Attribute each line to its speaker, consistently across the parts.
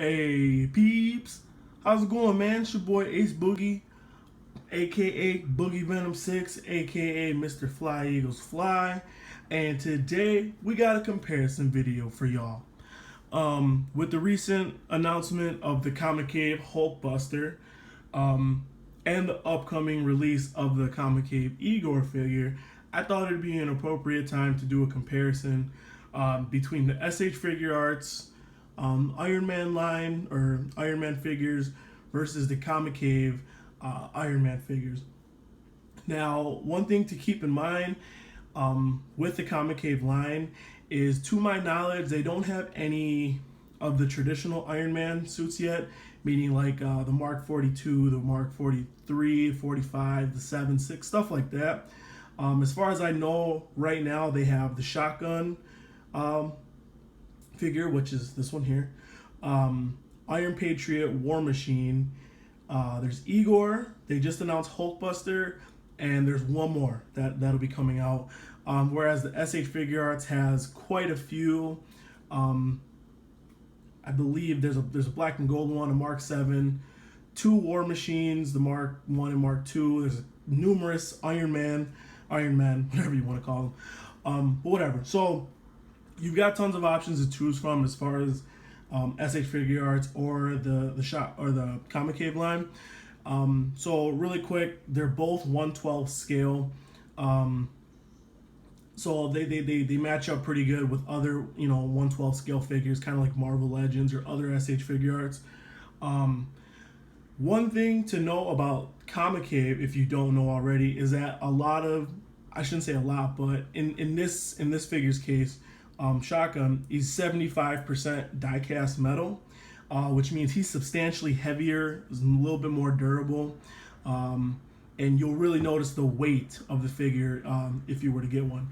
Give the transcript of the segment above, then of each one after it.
Speaker 1: Hey peeps, how's it going, man? It's your boy Ace Boogie, aka Boogie Venom 6, aka Mr. Fly Eagles Fly, and today we got a comparison video for y'all. With the recent announcement of the Comicave Hulkbuster, and the upcoming release of the Comicave Igor figure, I thought it'd be an appropriate time to do a comparison between the SH Figuarts Iron Man line or Iron Man figures versus the Comicave Iron Man figures. Now, one thing to keep in mind with the Comicave line is, to my knowledge, they don't have any of the traditional Iron Man suits yet, meaning like the Mark 42, the Mark 43, 45, the 7, 6, stuff like that. As far as I know, right now they have the shotgun figure, which is this one here, Iron Patriot, War Machine, there's Igor, they just announced Hulkbuster, and there's one more that'll be coming out, whereas the SH Figuarts has quite a few. I believe there's a black and gold one, a Mark 7, 2 War Machines, the Mark 1 and Mark 2, there's numerous Iron Man, whatever you want to call them, but whatever. So you've got tons of options to choose from as far as SH Figuarts or the shop or the Comicave line. So really quick, they're both 1/12 scale. So they match up pretty good with other 1/12 scale figures, kind of like Marvel Legends or other SH Figuarts. One thing to know about Comicave, if you don't know already, is that a lot of, I shouldn't say a lot, but in this figure's case, Shotgun, he's 75% die-cast metal, which means he's substantially heavier, is a little bit more durable, and you'll really notice the weight of the figure if you were to get one,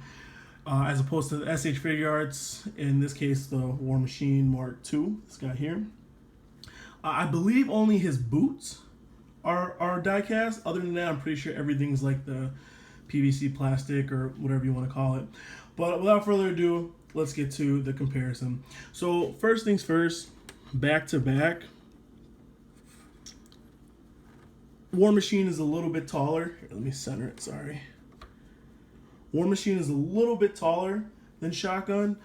Speaker 1: as opposed to the SH Figuarts, in this case the War Machine Mark II, this guy here. I believe only his boots are die-cast. Other than that, I'm pretty sure everything's like the PVC plastic or whatever you want to call it. But without further ado, let's get to the comparison. So first things first, back to back, War Machine is a little bit taller. Here, let me center it, sorry. War Machine is a little bit taller than Shotgun.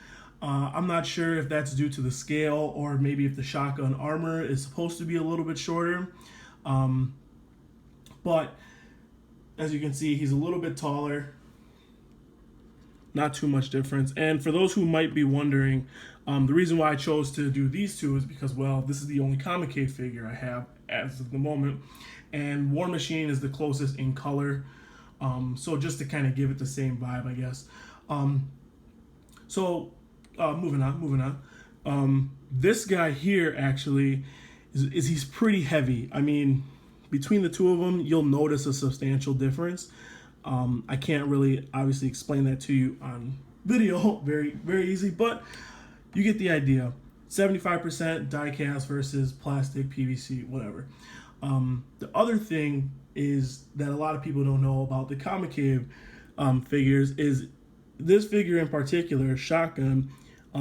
Speaker 1: I'm not sure if that's due to the scale or maybe if the Shotgun armor is supposed to be a little bit shorter. But as you can see, he's a little bit taller. Not too much difference. And for those who might be wondering, the reason why I chose to do these two is because, well, this is the only Comicave figure I have as of the moment, and War Machine is the closest in color. So just to kind of give it the same vibe, I guess. Moving on. This guy here actually is he's pretty heavy. I mean, between the two of them, you'll notice a substantial difference. I can't really obviously explain that to you on video, very, very easy, but you get the idea. 75% die-cast versus plastic, PVC, whatever. The other thing is that a lot of people don't know about the Comicave figures is this figure in particular, Shotgun,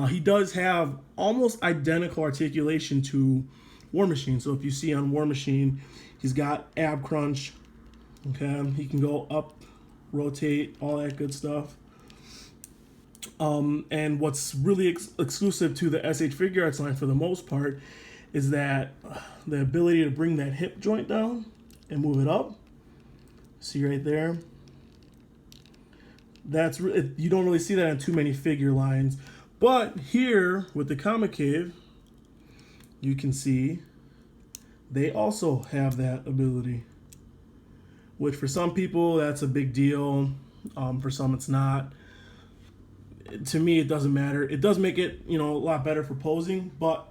Speaker 1: he does have almost identical articulation to War Machine. So if you see on War Machine, he's got ab crunch, okay? He can go up, rotate, all that good stuff. And what's really exclusive to the SH Figuarts line for the most part is that the ability to bring that hip joint down and move it up. See right there? That's you don't really see that on too many figure lines. But here with the Comicave, you can see they also have that ability, which for some people that's a big deal. For some it's not. To me, it doesn't matter. It does make it a lot better for posing, but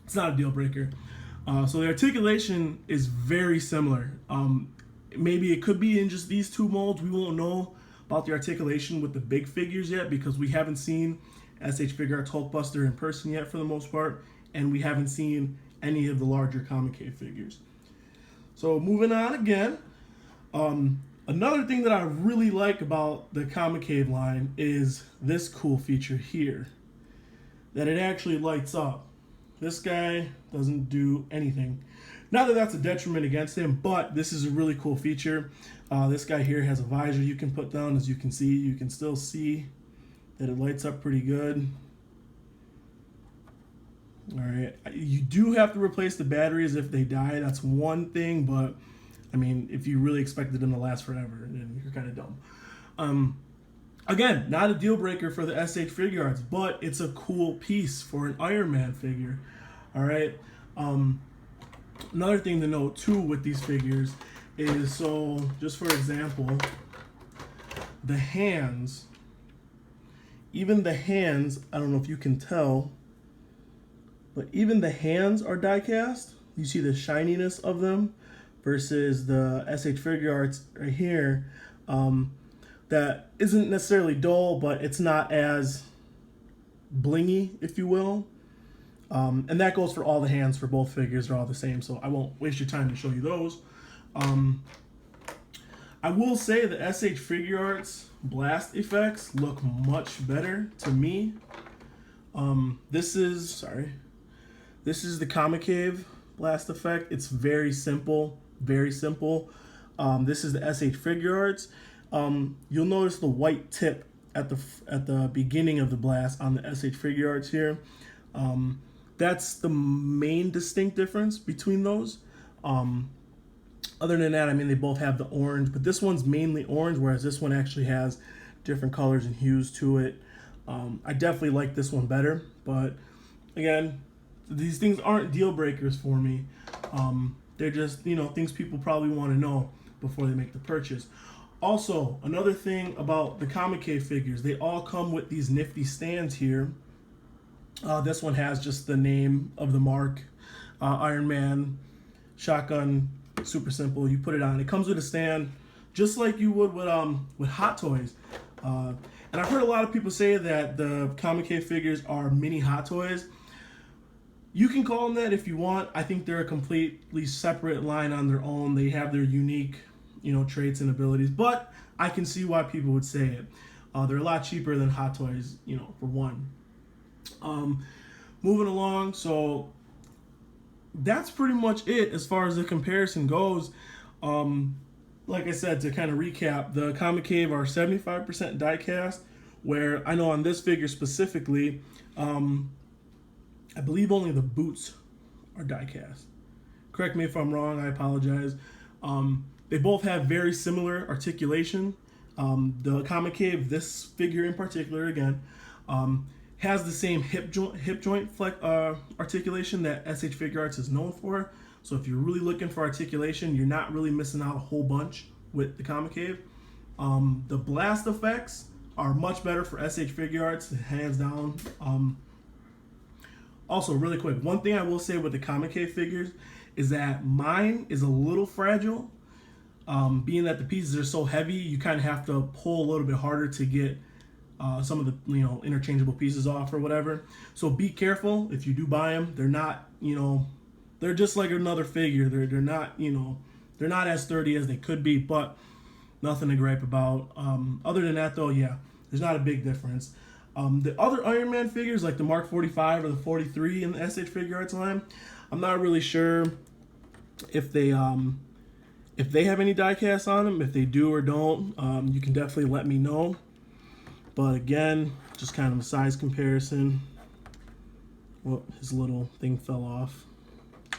Speaker 1: it's not a deal breaker. So the articulation is very similar. Maybe it could be in just these two molds. We won't know about the articulation with the big figures yet because we haven't seen SH Figuarts Hulkbuster in person yet for the most part, and we haven't seen any of the larger Comicave figures. So moving on again. Another thing that I really like about the Comicave line is this cool feature here, that it actually lights up. This guy doesn't do anything. Not that that's a detriment against him, but this is a really cool feature. This guy here has a visor you can put down. As you can see, you can still see that it lights up pretty good. All right, you do have to replace the batteries if they die. That's one thing, but I mean, if you really expected them to last forever, then you're kind of dumb. Again, not a deal breaker for the SH Figuarts, but it's a cool piece for an Iron Man figure. All right. Another thing to note too with these figures is, so just for example, the hands, even the hands, I don't know if you can tell, but even the hands are die cast. You see the shininess of them versus the SH Figuarts right here. That isn't necessarily dull, but it's not as blingy, if you will. And that goes for all the hands for both figures. They're all the same, so I won't waste your time to show you those. I will say the SH Figuarts blast effects look much better to me. This is the Comicave blast effect. It's very simple, very simple. This is the SH Figuarts. You'll notice the white tip at the beginning of the blast on the SH Figuarts here. That's the main distinct difference between those. Other than that, I mean, they both have the orange, but this one's mainly orange, whereas this one actually has different colors and hues to it. I definitely like this one better, but again, these things aren't deal breakers for me. They're just, you know, things people probably want to know before they make the purchase. Also, another thing about the Comicave figures, they all come with these nifty stands here. This one has just the name of the mark, Iron Man, shotgun, super simple. You put it on. It comes with a stand, just like you would with Hot Toys. And I've heard a lot of people say that the Comicave figures are mini Hot Toys. You can call them that if you want. I think they're a completely separate line on their own. They have their unique, you know, traits and abilities, but I can see why people would say it. They're a lot cheaper than Hot Toys, you know, for one. Moving along, so that's pretty much it as far as the comparison goes. Like I said, to kind of recap, the Comicave are 75% die cast, where I know on this figure specifically, I believe only the boots are die cast. Correct me if I'm wrong, I apologize. They both have very similar articulation. The Comicave, this figure in particular, again, has the same hip joint articulation that SH Figuarts is known for. So if you're really looking for articulation, you're not really missing out a whole bunch with the Comicave. The blast effects are much better for SH Figuarts, hands down. Also, really quick, one thing I will say with the Comicave figures is that mine is a little fragile. Being that the pieces are so heavy, you kind of have to pull a little bit harder to get some of the, you know, interchangeable pieces off or whatever. So be careful if you do buy them. They're not, you know, they're just like another figure. They're not, you know, they're not as sturdy as they could be, but nothing to gripe about. Other than that, though, yeah, there's not a big difference. The other Iron Man figures, like the Mark 45 or the 43 in the SH Figuarts line, I'm not really sure if they have any die casts on them. If they do or don't, you can definitely let me know. But again, just kind of a size comparison. Well, his little thing fell off.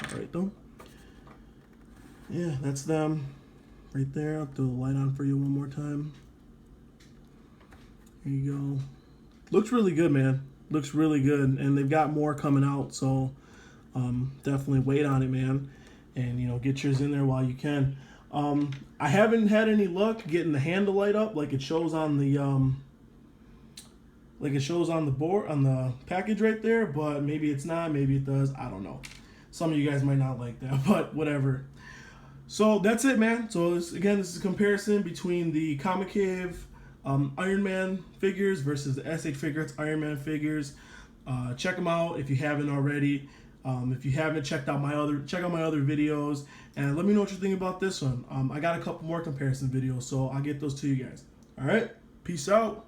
Speaker 1: All right, though. Yeah, that's them right there. I'll throw the light on for you one more time. Here you go. Looks really good, man. Looks really good. And they've got more coming out, so definitely wait on it, man. And, you know, get yours in there while you can. I haven't had any luck getting the handle light up like it shows on the board, on the package right there, but maybe it's not, maybe it does, I don't know. Some of you guys might not like that, but whatever. So that's it, man. So this is a comparison between the Comicave Iron Man figures versus the SH Figuarts Iron Man figures. Check them out if you haven't already. If you haven't check out my other videos, and let me know what you think about this one. I got a couple more comparison videos, so I'll get those to you guys. All right, peace out.